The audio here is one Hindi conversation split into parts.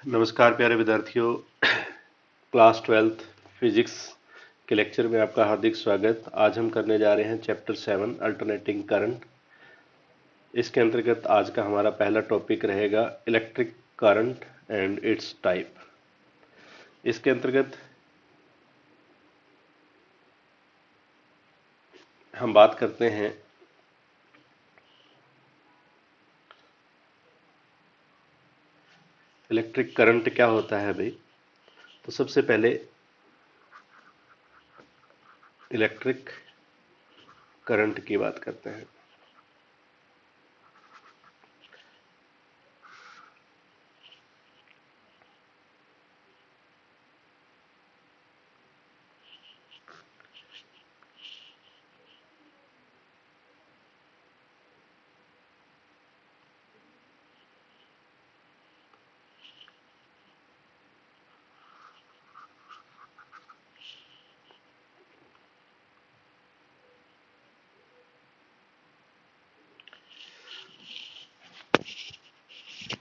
नमस्कार प्यारे विद्यार्थियों। क्लास 12th फिजिक्स के लेक्चर में आपका हार्दिक स्वागत। आज हम करने जा रहे हैं चैप्टर 7 अल्टरनेटिंग करंट। इसके अंतर्गत आज का हमारा पहला टॉपिक रहेगा electric current and it's type. इसके अंतर्गत हम बात करते हैं इलेक्ट्रिक करंट क्या होता है भाई। तो सबसे पहले इलेक्ट्रिक करंट की बात करते हैं।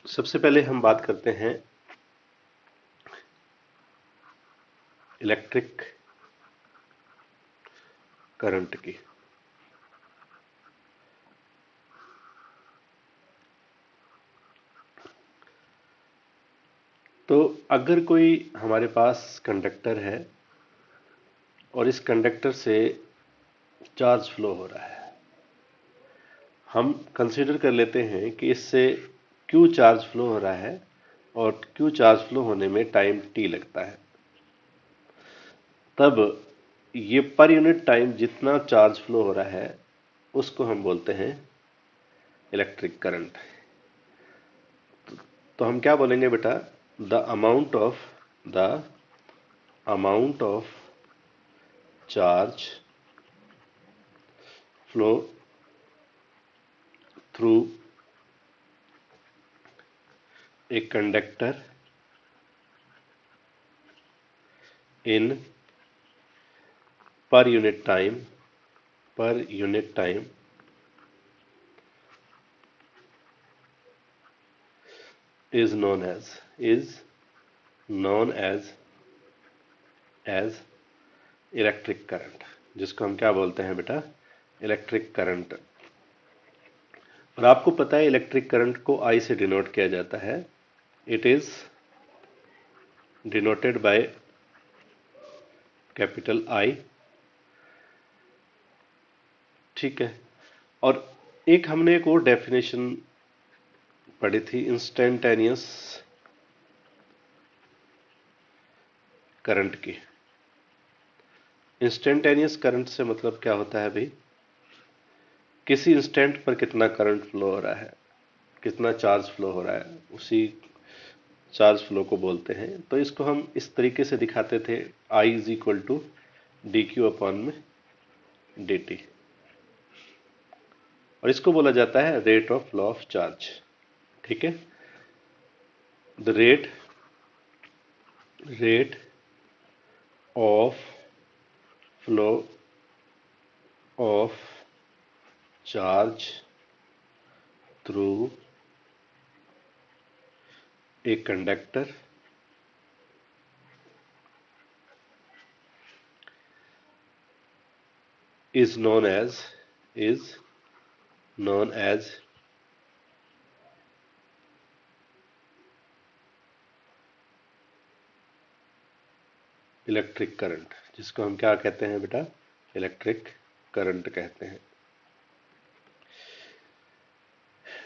सबसे पहले हम बात करते हैं इलेक्ट्रिक करंट की। तो अगर कोई हमारे पास कंडक्टर है और इस कंडक्टर से चार्ज फ्लो हो रहा है, हम कंसीडर कर लेते हैं कि इससे क्यू चार्ज फ्लो हो रहा है और क्यू चार्ज फ्लो होने में टाइम टी लगता है। तब ये पर यूनिट टाइम जितना चार्ज फ्लो हो रहा है उसको हम बोलते हैं इलेक्ट्रिक करंट। तो हम क्या बोलेंगे बेटा, the amount of charge flow through a conductor in per unit time is known as electric current, जिसको हम क्या बोलते हैं बेटा, इलेक्ट्रिक करंट। और आपको पता है इलेक्ट्रिक करंट को आई से डिनोट किया जाता है। It is denoted by capital I. ठीक है। और एक हमने एक और डेफिनेशन पढ़ी थी, इंस्टेंटेनियस करंट की। इंस्टेंटेनियस करंट से मतलब क्या होता है भाई, किसी इंस्टेंट पर कितना करंट फ्लो हो रहा है, कितना चार्ज फ्लो हो रहा है, उसी चार्ज फ्लो को बोलते हैं। तो इसको हम इस तरीके से दिखाते थे, I is equal to D Q upon में डी टी, और इसको बोला जाता है rate of flow of charge. ठीक है। The rate of flow of charge through a conductor is known as electric current, जिसको हम क्या कहते हैं बेटा, इलेक्ट्रिक करंट कहते हैं।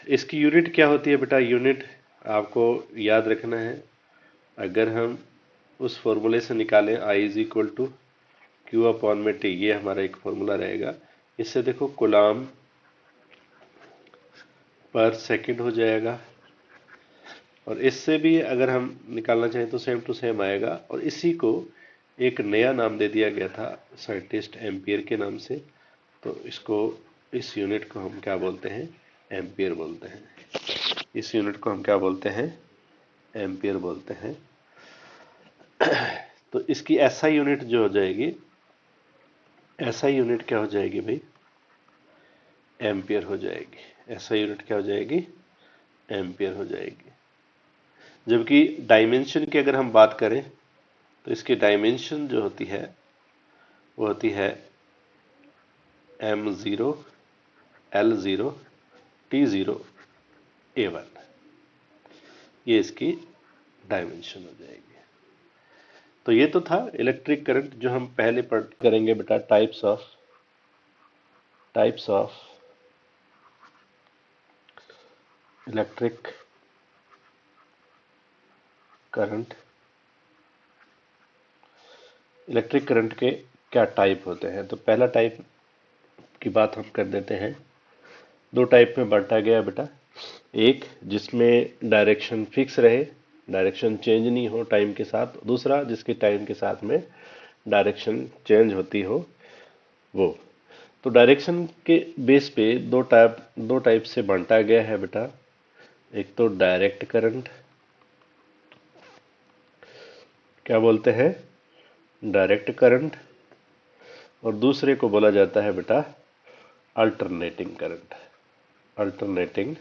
इसकी यूनिट क्या होती है बेटा, यूनिट आपको याद रखना है। अगर हम उस फॉर्मूले से निकालें I is equal to Q upon में टी, ये हमारा एक फॉर्मूला रहेगा। इससे देखो कूलाम पर सेकंड हो जाएगा, और इससे भी अगर हम निकालना चाहें तो सेम टू सेम आएगा। और इसी को एक नया नाम दे दिया गया था साइंटिस्ट एम्पियर के नाम से। तो इसको, इस यूनिट को हम क्या बोलते हैं, एम्पियर बोलते हैं। इस यूनिट को हम क्या बोलते हैं, एम्पियर बोलते हैं। तो इसकी ऐसा यूनिट जो हो जाएगी, ऐसा यूनिट क्या हो जाएगी भाई, एम्पियर हो जाएगी। ऐसा यूनिट क्या हो जाएगी, एम्पियर हो जाएगी। जबकि डायमेंशन की अगर हम बात करें तो इसकी डायमेंशन जो होती है वो होती है M0 L0 T0 A1। ये इसकी डायमेंशन हो जाएगी। तो ये तो था इलेक्ट्रिक करंट जो हम पहले पढ़ करेंगे बेटा, types of electric current. Electric current के क्या टाइप होते हैं, तो पहला टाइप की बात हम कर देते हैं। दो टाइप में बांटा गया बेटा, एक जिसमें डायरेक्शन फिक्स रहे, डायरेक्शन चेंज नहीं हो टाइम के साथ, दूसरा जिसके टाइम के साथ में डायरेक्शन चेंज होती हो वो। तो डायरेक्शन के बेस पे दो टाइप से बांटा गया है बेटा। एक तो डायरेक्ट करंट, क्या बोलते हैं, डायरेक्ट करंट, और दूसरे को बोला जाता है बेटा अल्टरनेटिंग करंट। Alternating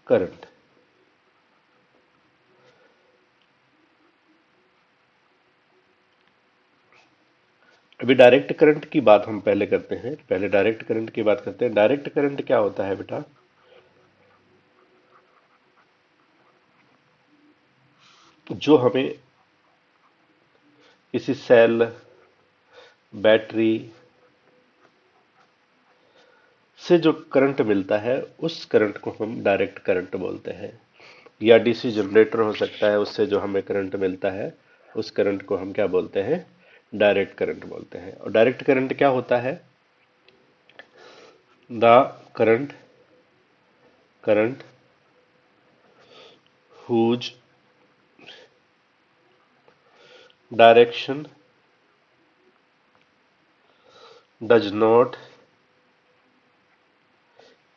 current. अभी डायरेक्ट करंट की बात हम पहले करते हैं, पहले डायरेक्ट करंट की बात करते हैं। डायरेक्ट करंट क्या होता है बेटा, जो हमें किसी सेल, बैटरी से जो करंट मिलता है उस करंट को हम डायरेक्ट करंट बोलते हैं। या डीसी जनरेटर हो सकता है, उससे जो हमें करंट मिलता है उस करंट को हम क्या बोलते हैं, डायरेक्ट करंट बोलते हैं। और डायरेक्ट करंट क्या होता है, the current whose direction does not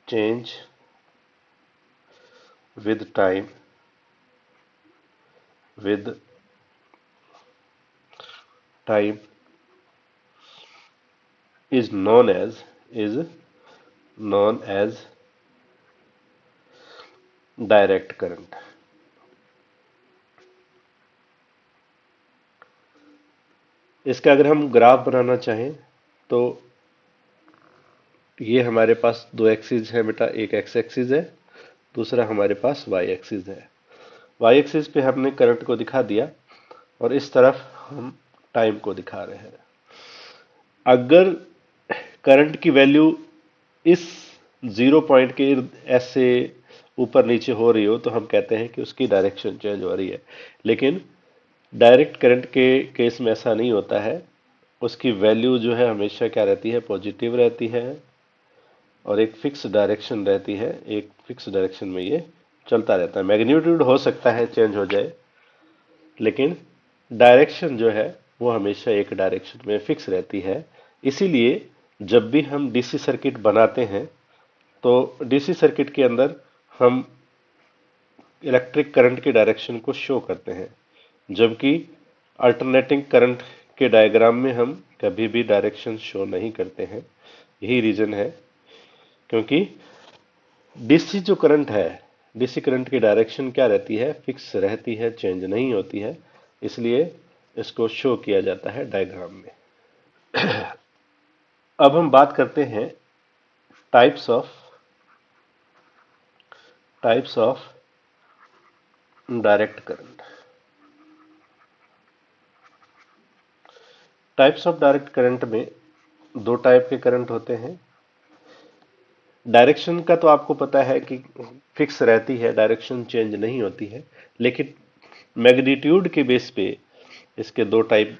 change with time is known as direct current. इसका अगर हम ग्राफ बनाना चाहें तो ये हमारे पास दो एक्सिस है बेटा, एक एक्स एक्सिस है, दूसरा हमारे पास वाई एक्सिस है। वाई एक्सिस पे हमने करंट को दिखा दिया और इस तरफ हम टाइम को दिखा रहे हैं। अगर करंट की वैल्यू इस 0 पॉइंट के ऐसे ऊपर नीचे हो रही हो तो हम कहते हैं कि उसकी डायरेक्शन चेंज हो रही है। लेकिन डायरेक्ट करंट के केस में ऐसा नहीं होता है, उसकी वैल्यू जो है हमेशा क्या रहती है, पॉजिटिव रहती है और एक फिक्स डायरेक्शन रहती है। एक फिक्स डायरेक्शन में ये चलता रहता है। मैग्नीट्यूड हो सकता है चेंज हो जाए, लेकिन डायरेक्शन जो है वो हमेशा एक डायरेक्शन में फिक्स रहती है। इसीलिए जब भी हम डीसी सर्किट बनाते हैं तो डीसी सर्किट के अंदर हम इलेक्ट्रिक करंट की डायरेक्शन को शो करते हैं, जबकि अल्टरनेटिंग करंट के डायग्राम में हम कभी भी डायरेक्शन शो नहीं करते हैं। यही रीजन है, क्योंकि डीसी जो करंट है, डीसी करंट की डायरेक्शन क्या रहती है, फिक्स रहती है, चेंज नहीं होती है। इसलिए इसको शो किया जाता है डायग्राम में। अब हम बात करते हैं types of direct current. Types of direct current में दो टाइप के करंट होते हैं। डायरेक्शन का तो आपको पता है कि फिक्स रहती है, डायरेक्शन चेंज नहीं होती है, लेकिन मैग्नीट्यूड के बेस पे इसके दो टाइप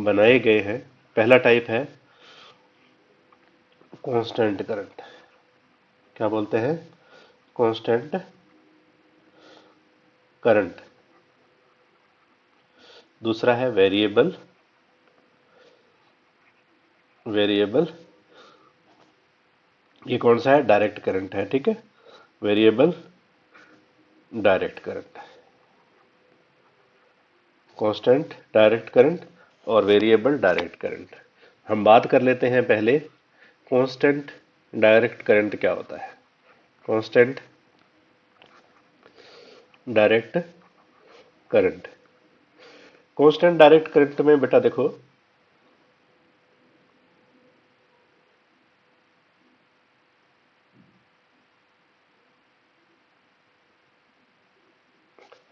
बनाए गए हैं। पहला टाइप है कांस्टेंट करंट। क्या बोलते हैं, कांस्टेंट करंट। दूसरा है वेरिएबल ये कौन सा है, डायरेक्ट करंट है, ठीक है, variable direct current. Constant direct current और वेरिएबल डायरेक्ट करंट। हम बात कर लेते हैं पहले कांस्टेंट डायरेक्ट करंट क्या होता है। Constant direct current. Constant direct current में बेटा देखो,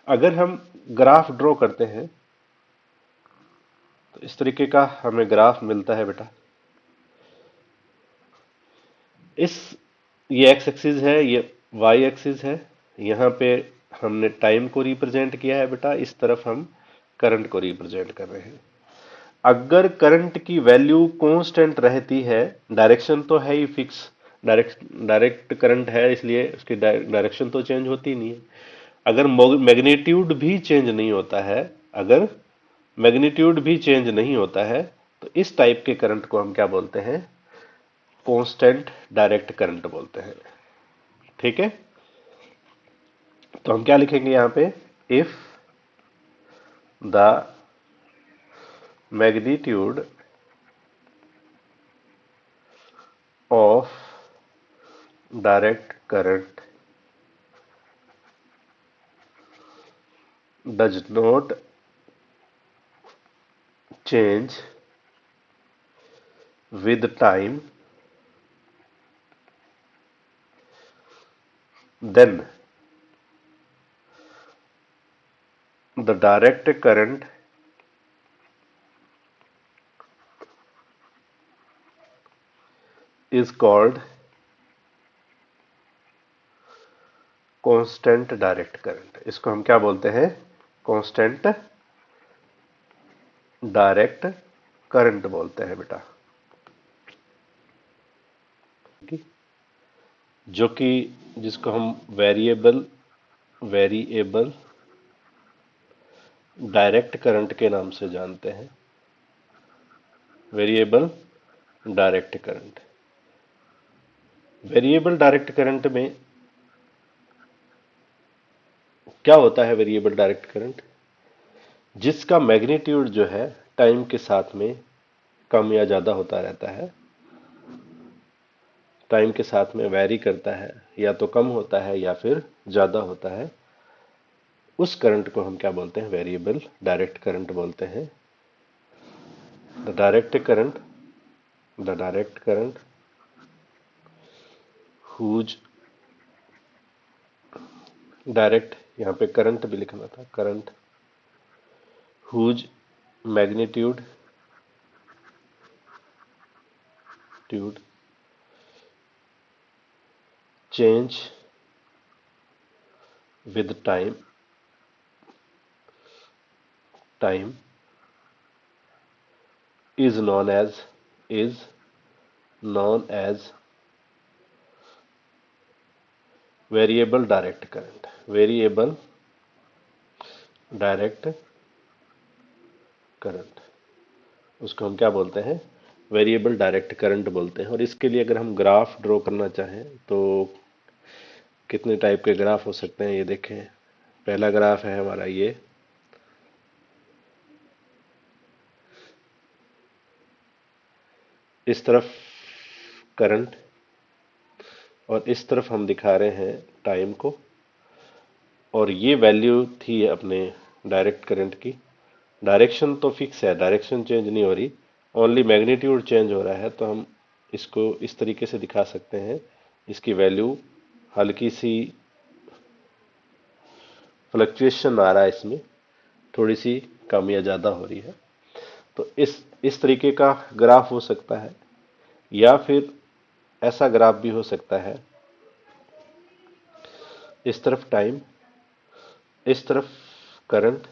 अगर हम ग्राफ ड्रॉ करते हैं तो इस तरीके का हमें ग्राफ मिलता है बेटा। इस ये एक्स एक्सिस है, ये वाई एक्सिस है, यहां पे हमने टाइम को रिप्रेजेंट किया है बेटा, इस तरफ हम करंट को रिप्रेजेंट कर रहे हैं। अगर करंट की वैल्यू कांस्टेंट रहती है, डायरेक्शन तो है ही फिक्स, डायरेक्ट करंट है इसलिए उसकी डायरेक्शन तो चेंज होती नहीं है। अगर मैग्नीट्यूड भी चेंज नहीं होता है, अगर मैग्नीट्यूड भी चेंज नहीं होता है, तो इस टाइप के करंट को हम क्या बोलते हैं? कांस्टेंट डायरेक्ट करंट बोलते हैं। ठीक है, तो हम क्या लिखेंगे यहां पे? If the magnitude of direct current does not change with time, then the direct current is called constant direct current. इसको हम क्या बोलते हैं? कांस्टेंट डायरेक्ट करंट बोलते हैं बेटा, जो कि जिसको हम वेरिएबल डायरेक्ट करंट के नाम से जानते हैं। Variable direct current, variable direct current में क्या होता है? वेरिएबल डायरेक्ट करंट जिसका मैग्नीट्यूड जो है टाइम के साथ में कम या ज्यादा होता रहता है, टाइम के साथ में वैरी करता है, या तो कम होता है या फिर ज्यादा होता है, उस करंट को हम क्या बोलते हैं? वेरिएबल डायरेक्ट करंट बोलते हैं। The direct current whose direct, यहां पे करंट भी लिखना था, current whose magnitude change with time is known as variable direct current. Variable direct current, उसको हम क्या बोलते हैं? वेरिएबल डायरेक्ट करंट बोलते हैं। और इसके लिए अगर हम ग्राफ ड्रॉ करना चाहें तो कितने टाइप के ग्राफ हो सकते हैं ये देखें। पहला ग्राफ है हमारा ये, इस तरफ करंट और इस तरफ हम दिखा रहे हैं टाइम को, और ये वैल्यू थी अपने डायरेक्ट करंट की। डायरेक्शन तो फिक्स है, डायरेक्शन चेंज नहीं हो रही, ओनली मैग्नीट्यूड चेंज हो रहा है। तो हम इसको इस तरीके से दिखा सकते हैं, इसकी वैल्यू हल्की सी फ्लक्चुएशन आ रहा है, इसमें थोड़ी सी कम या ज़्यादा हो रही है। तो इस तरीके का ग्राफ हो सकता है, या फिर ऐसा ग्राफ भी हो सकता है, इस तरफ टाइम, इस तरफ करंट,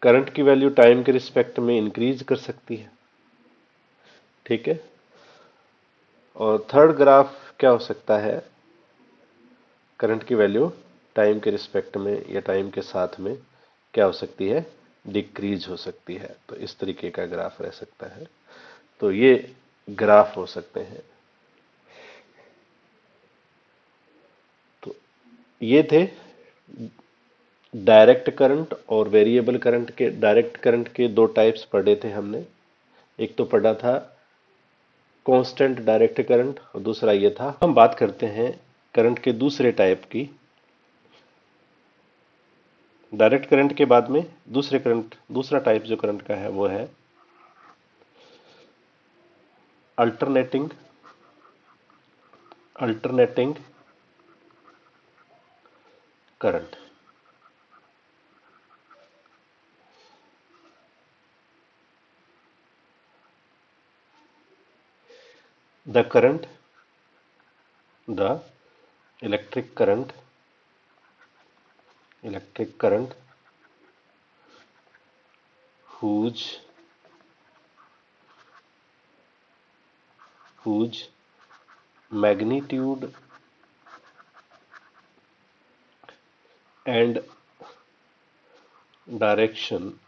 करंट की वैल्यू टाइम के रिस्पेक्ट में इंक्रीज कर सकती है। ठीक है, और थर्ड ग्राफ क्या हो सकता है? करंट की वैल्यू टाइम के रिस्पेक्ट में या टाइम के साथ में क्या हो सकती है? डिक्रीज हो सकती है। तो इस तरीके का ग्राफ रह सकता है। तो ये ग्राफ हो सकते हैं। तो ये थे डायरेक्ट करंट और वेरिएबल करंट के। डायरेक्ट करंट के दो टाइप्स पढ़े थे हमने, एक तो पढ़ा था कांस्टेंट डायरेक्ट करंट और दूसरा ये था। हम बात करते हैं करंट के दूसरे टाइप की, डायरेक्ट करंट के बाद में दूसरा टाइप जो करंट का है वो है alternating current. The current the electric current whose magnitude and direction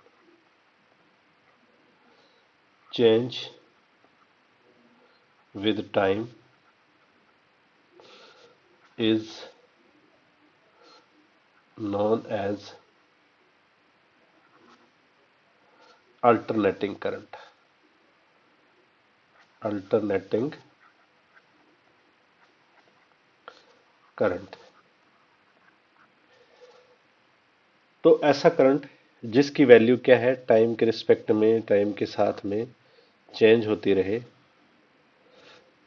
change with time is known as alternating current। तो ऐसा करंट जिसकी वैल्यू क्या है, टाइम के रिस्पेक्ट में, टाइम के साथ में चेंज होती रहे,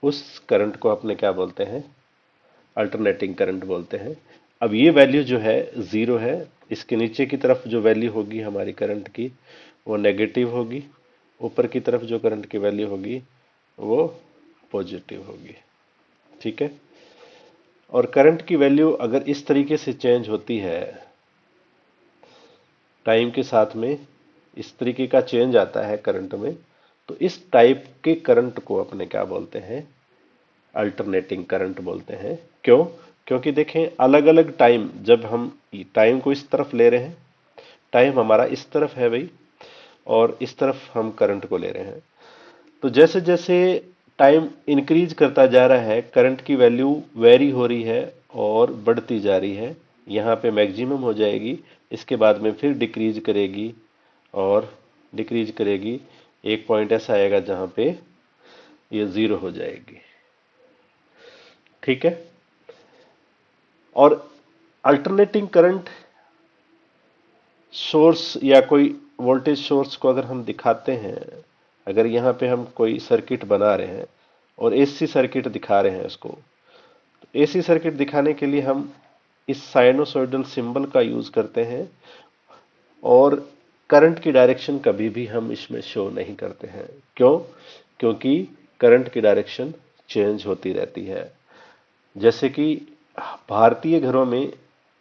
उस करंट को अपने क्या बोलते हैं, अल्टरनेटिंग करंट बोलते हैं। अब ये वैल्यू जो है जीरो है, इसके नीचे की तरफ जो वैल्यू होगी हमारी करंट की वो नेगेटिव होगी, ऊपर की तरफ जो करंट की वैल्यू होगी वो पॉजिटिव होगी। ठीक है। और करंट की वैल्यू अगर इस तरीके से चेंज होती है टाइम के साथ में, इस तरीके का चेंज आता है करंट में, तो इस टाइप के करंट को अपने क्या बोलते हैं, अल्टरनेटिंग करंट बोलते हैं। क्यों? क्योंकि देखें अलग अलग टाइम, जब हम टाइम को इस तरफ ले रहे हैं, टाइम हमारा इस तरफ है भाई, और इस तरफ हम करंट को ले रहे हैं, तो जैसे जैसे टाइम इंक्रीज करता जा रहा है करंट की वैल्यू वेरी हो रही है और बढ़ती जा रही है। यहाँ पे मैक्सिमम हो जाएगी, इसके बाद में फिर डिक्रीज करेगी और डिक्रीज करेगी, एक पॉइंट ऐसा आएगा जहां पे ये जीरो हो जाएगी। ठीक है। और अल्टरनेटिंग करंट सोर्स या कोई वोल्टेज सोर्स को अगर हम दिखाते हैं, अगर यहाँ पे हम कोई सर्किट बना रहे हैं और एसी सर्किट दिखा रहे हैं इसको, तो एसी सर्किट दिखाने के लिए हम इस साइनोसॉइडल सिंबल का यूज करते हैं, और करंट की डायरेक्शन कभी भी हम इसमें शो नहीं करते हैं। क्यों? क्योंकि करंट की डायरेक्शन चेंज होती रहती है। जैसे कि भारतीय घरों में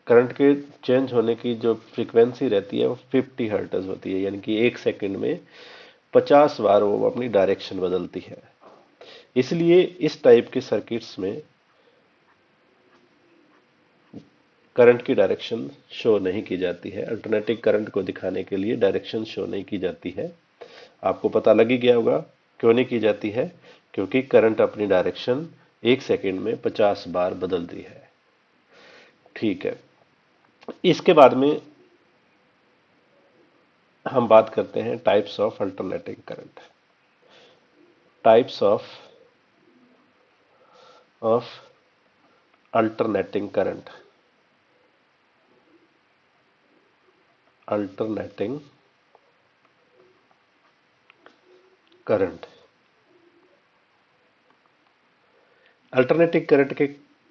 करंट के चेंज होने की जो फ्रीक्वेंसी रहती है वो 50 हर्ट्ज होती है, यानी कि एक सेकंड में 50 बार वो अपनी डायरेक्शन बदलती है। इसलिए इस टाइप के सर्किट्स में करंट की डायरेक्शन शो नहीं की जाती है। अल्टरनेटिव करंट को दिखाने के लिए डायरेक्शन शो नहीं की जाती है। आपको पता लग ही गया होगा क्यों नहीं की जाती है, क्योंकि करंट अपनी डायरेक्शन एक सेकंड में 50 बार बदलती है। ठीक है। इसके बाद में हम बात करते हैं types of alternating current. Types of alternating current. Alternating current. Alternating current के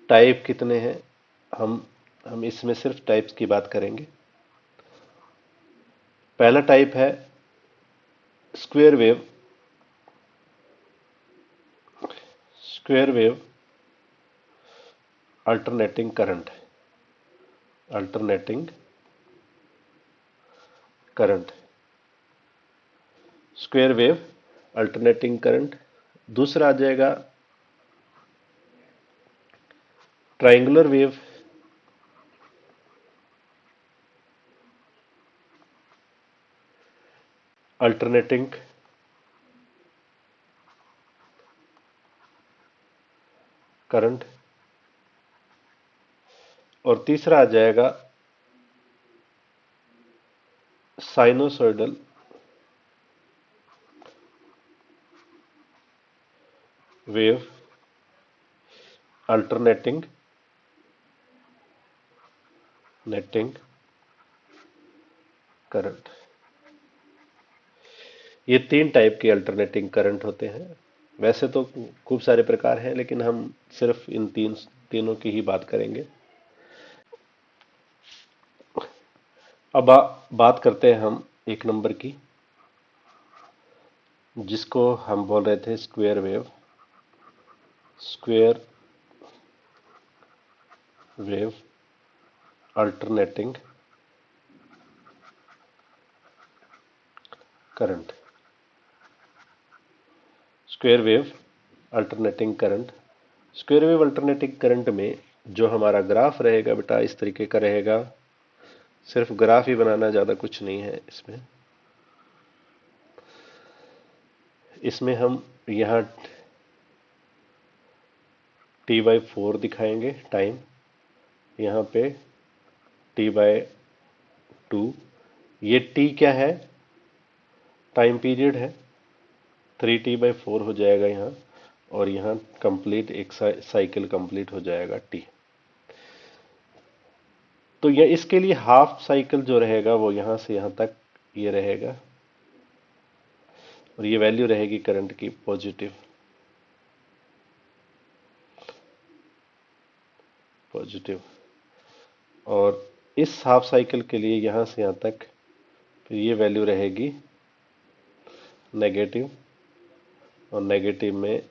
टाइप कितने हैं, हम इसमें सिर्फ टाइप्स की बात करेंगे। पहला टाइप है square wave. Square wave alternating current. Alternating current, square wave alternating current. दूसरा आ जाएगा ट्रायंगुलर वेव अल्टरनेटिंग करंट। और तीसरा आ जाएगा sinusoidal wave alternating alternating current. ये 3 टाइप के अल्टरनेटिंग करंट होते हैं। वैसे तो खूब सारे प्रकार हैं, लेकिन हम सिर्फ इन तीनों की ही बात करेंगे। अब बात करते हैं हम 1 नंबर की, जिसको हम बोल रहे थे square wave. Square wave alternating current. Square wave alternating current. Square wave alternating current में जो हमारा ग्राफ रहेगा बेटा, इस तरीके का रहेगा। सिर्फ ग्राफ ही बनाना, ज्यादा कुछ नहीं है इसमें। इसमें हम यहां t/4 दिखाएंगे टाइम, यहां पे t/2। ये t क्या है? टाइम पीरियड है। 3t/4 हो जाएगा यहाँ, और यहाँ कंप्लीट एक साइकिल कंप्लीट हो जाएगा t। तो यह इसके लिए हाफ साइकिल जो रहेगा वो यहां से यहां तक ये रहेगा, और ये वैल्यू रहेगी करंट की पॉजिटिव। और इस हाफ साइकिल के लिए यहां से यहां तक फिर ये वैल्यू रहेगी नेगेटिव, और नेगेटिव में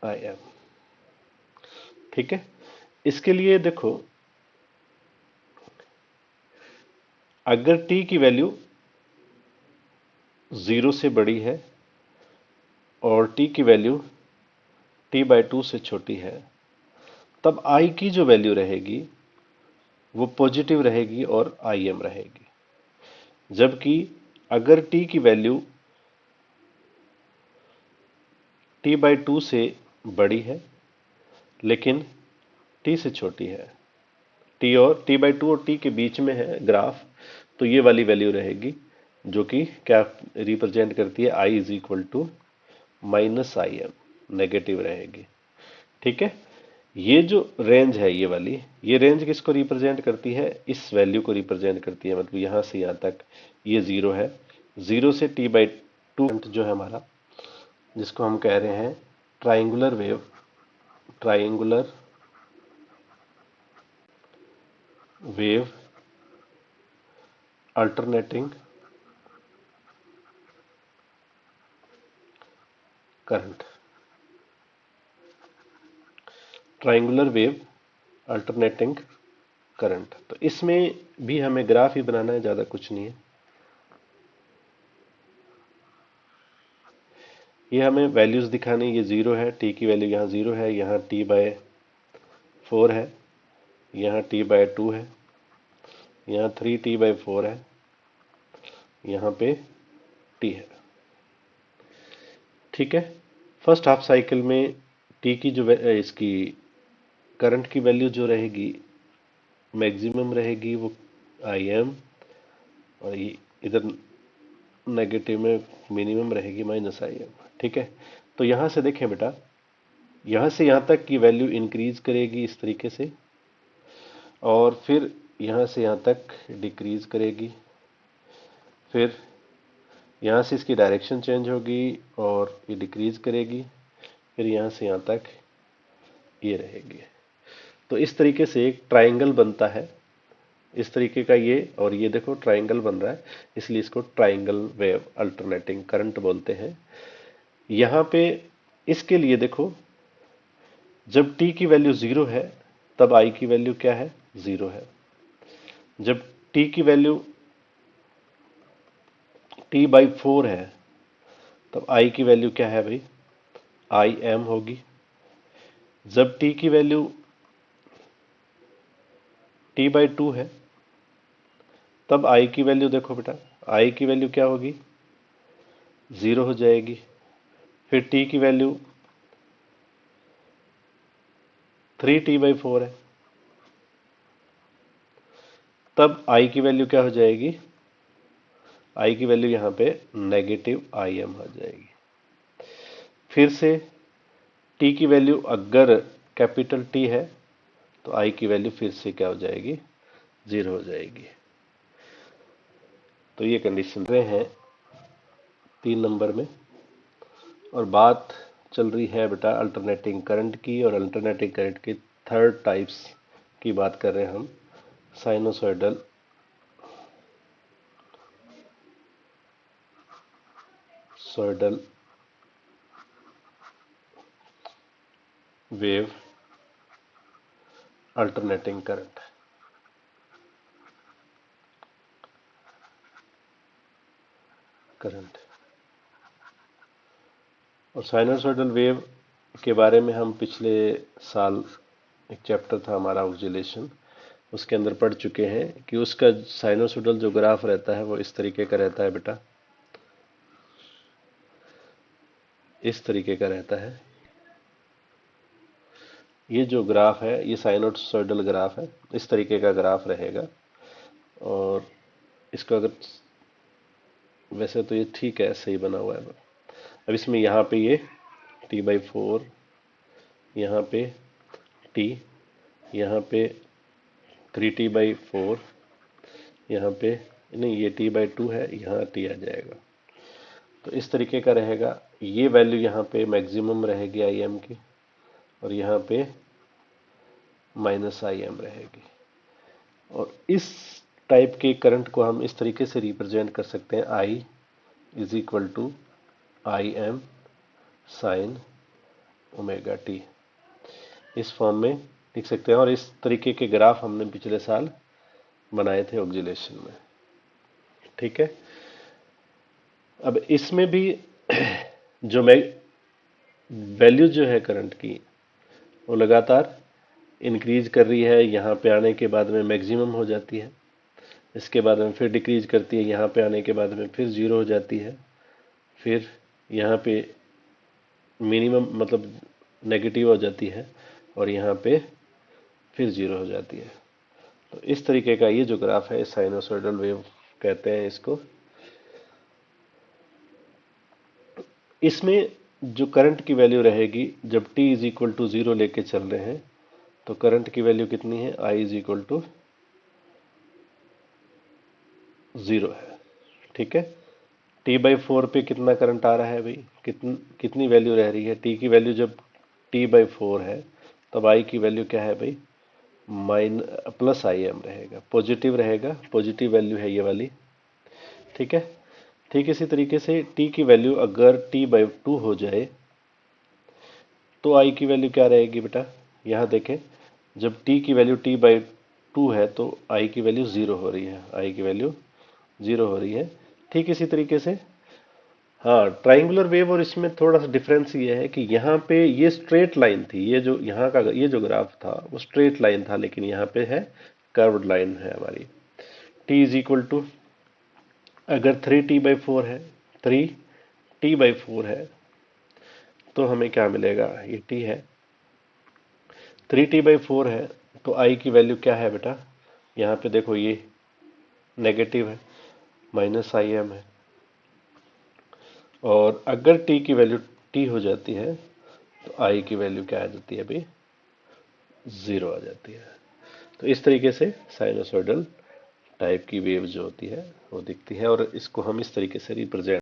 Im। ठीक है। इसके लिए देखो, अगर t की वैल्यू 0 से बड़ी है और t की वैल्यू t/2 से छोटी है, तब I की जो वैल्यू रहेगी वो पॉजिटिव रहेगी और Im रहेगी। जबकि अगर t की वैल्यू t/2 से बड़ी है लेकिन t से छोटी है, t/2 और t के बीच में है ग्राफ, तो ये वाली वैल्यू रहेगी, जो कि क्या रिप्रेजेंट करती है? I is equal to -Im, negative रहेगी। ठीक है। ये जो रेंज है, ये वाली, ये रेंज किसको रिप्रेजेंट करती है? इस वैल्यू को रिप्रेजेंट करती है। मतलब यहां से यहां तक ये 0 है। 0 से t/2 जो है हमारा, जिसको हम कह रहे हैं triangular wave, triangular wave alternating current. Triangular wave alternating current. तो इसमें भी हमें ग्राफ ही बनाना है, ज्यादा कुछ नहीं है। ये हमें वैल्यूज दिखानी, ये 0 है, t की वैल्यू यहाँ 0 है, यहाँ t/4 है, यहाँ t/2 है, यहाँ 3t/4 है, यहाँ पे t है। ठीक है। फर्स्ट हाफ साइकिल में t की जो इसकी करंट की वैल्यू जो रहेगी मैक्सिमम रहेगी, वो Im, और ये इधर नेगेटिव में मिनिमम रहेगी -Im। ठीक है। तो यहां से देखें बेटा, यहां से यहां तक की वैल्यू इंक्रीज करेगी इस तरीके से, और फिर यहां से यहां तक डिक्रीज करेगी, फिर यहां से इसकी डायरेक्शन चेंज होगी और ये डिक्रीज करेगी, फिर यहां से यहां तक ये रहेगी। तो इस तरीके से एक ट्राइंगल बनता है, इस तरीके का ये, और ये देखो ट्राइंगल बन रहा है, इसलिए इसको ट्राइंगल वेव अल्टरनेटिंग करंट बोलते हैं। यहां पे इसके लिए देखो, जब t की वैल्यू 0 है तब I की वैल्यू क्या है? 0 है। जब t की वैल्यू t/4 है तब I की वैल्यू क्या है भाई? Im होगी। जब t की वैल्यू t/2 है तब I की वैल्यू देखो बेटा, I की वैल्यू क्या होगी? 0 हो जाएगी। फिर t की वैल्यू 3t/4 है, तब I की वैल्यू क्या हो जाएगी? I की वैल्यू यहां पे नेगेटिव Im हो जाएगी। फिर से t की वैल्यू अगर कैपिटल T है तो आई की वैल्यू फिर से क्या हो जाएगी, 0 हो जाएगी। तो ये कंडीशन रहे हैं 3 नंबर में। और बात चल रही है बेटा अल्टरनेटिंग करंट की, और अल्टरनेटिंग करंट की थर्ड टाइप्स की बात कर रहे हैं हम, साइनोसॉइडल वेव अल्टरनेटिंग करंट। और साइनोसॉइडल वेव के बारे में हम पिछले साल एक चैप्टर था हमारा ऑक्सीलेशन, उसके अंदर पढ़ चुके हैं कि उसका साइनोसॉइडल जो ग्राफ रहता है वो इस तरीके का रहता है बेटा, इस तरीके का रहता है। ये जो ग्राफ है ये साइनोसॉइडल ग्राफ है, इस तरीके का ग्राफ रहेगा। और इसको अगर वैसे तो ये ठीक है, सही बना हुआ है। अब इसमें यहाँ पे ये t/4, यहाँ पे t, यहाँ पे 3t/4, यहाँ पे नहीं, ये t/2 है, यहाँ t आ जाएगा। तो इस तरीके का रहेगा। ये वैल्यू यहाँ पे मैक्सिमम रहेगी Im की, और यहाँ पे -Im रहेगी। और इस टाइप के करंट को हम इस तरीके से रिप्रेजेंट कर सकते हैं, I is equal to Im sine omega t, इस फॉर्म में लिख सकते हैं। और इस तरीके के ग्राफ हमने पिछले साल बनाए थे ऑक्सीलेशन में, ठीक है। अब इसमें भी जो वैल्यू जो है करंट की वो लगातार इंक्रीज कर रही है, यहाँ पे आने के बाद में मैक्सिमम हो जाती है, इसके बाद में फिर डिक्रीज करती है, यहाँ पे आने के बाद में फिर 0 हो जाती है, फिर यहाँ पे मिनिमम मतलब नेगेटिव हो जाती है, और यहाँ पे फिर 0 हो जाती है। तो इस तरीके का ये जो ग्राफ है साइनोसॉइडल वेव कहते हैं इसको। इसमें जो करंट की वैल्यू रहेगी जब t इज इक्वल टू 0 लेके चल रहे हैं, तो करंट की वैल्यू कितनी है, I इज इक्वल टू 0 है, ठीक है। t/4 पे कितना करंट आ रहा है भाई, कितनी वैल्यू रह रही है, t की वैल्यू जब t/4 है तब I की वैल्यू क्या है भाई, +Im रहेगा, पॉजिटिव रहेगा, पॉजिटिव वैल्यू है ये वाली, ठीक है। ठीक इसी तरीके से t की वैल्यू अगर t/2 हो जाए तो I की वैल्यू क्या रहेगी बेटा, यहां देखें, जब t की वैल्यू t/2 है तो I की वैल्यू 0 हो रही है, I की वैल्यू 0 हो रही है। ठीक इसी तरीके से हाँ, ट्राइंगुलर वेव और इसमें थोड़ा सा डिफरेंस ये है कि यहाँ पे ये स्ट्रेट लाइन थी, ये जो यहाँ का ये जो ग्राफ था वो स्ट्रेट लाइन था, लेकिन यहाँ पे है कर्व्ड लाइन है हमारी। t इज इक्वल टू अगर 3t/4 है, 3t/4 है तो हमें क्या मिलेगा, ये t है, 3t/4 है तो I की वैल्यू क्या है बेटा, यहाँ पे देखो ये नेगेटिव है, -Im है। और अगर t की वैल्यू t हो जाती है तो I की वैल्यू क्या आ जाती है भाई, 0 आ जाती है। तो इस तरीके से साइनोसॉइडल टाइप की वेव जो होती है वो दिखती है, और इसको हम इस तरीके से रिप्रेजेंट